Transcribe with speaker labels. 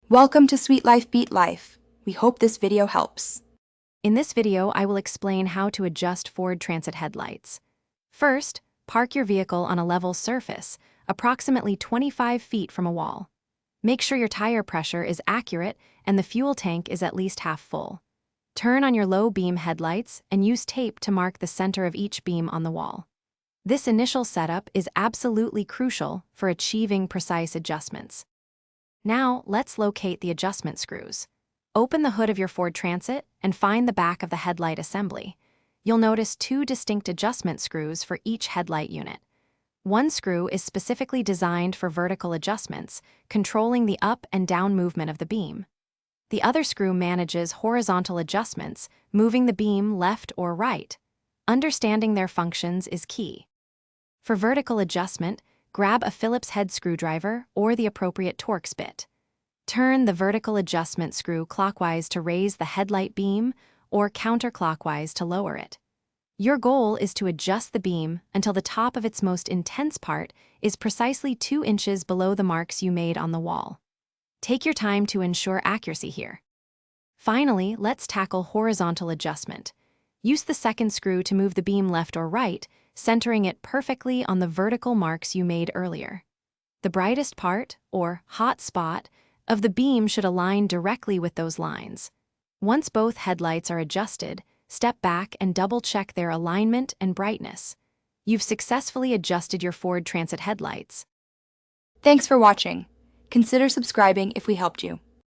Speaker 1: Welcome to Sweet Life Beat Life. We hope this video helps.
Speaker 2: In this video, I will explain how to adjust Ford Transit headlights. First, park your vehicle on a level surface, approximately 25 feet from a wall. Make sure your tire pressure is accurate and the fuel tank is at least half full. Turn on your low beam headlights and use tape to mark the center of each beam on the wall. This initial setup is absolutely crucial for achieving precise adjustments. Now, let's locate the adjustment screws. Open the hood of your Ford Transit and find the back of the headlight assembly. You'll notice two distinct adjustment screws for each headlight unit. One screw is specifically designed for vertical adjustments, controlling the up and down movement of the beam. The other screw manages horizontal adjustments, moving the beam left or right. Understanding their functions is key. For vertical adjustment, grab a Phillips head screwdriver or the appropriate Torx bit. Turn the vertical adjustment screw clockwise to raise the headlight beam or counterclockwise to lower it. Your goal is to adjust the beam until the top of its most intense part is precisely 2 inches below the marks you made on the wall. Take your time to ensure accuracy here. Finally, let's tackle horizontal adjustment. Use the second screw to move the beam left or right, centering it perfectly on the vertical marks you made earlier. The brightest part, or hot spot, of the beam should align directly with those lines. Once both headlights are adjusted, step back and double-check their alignment and brightness. You've successfully adjusted your Ford Transit headlights.
Speaker 1: Thanks for watching. Consider subscribing if we helped you.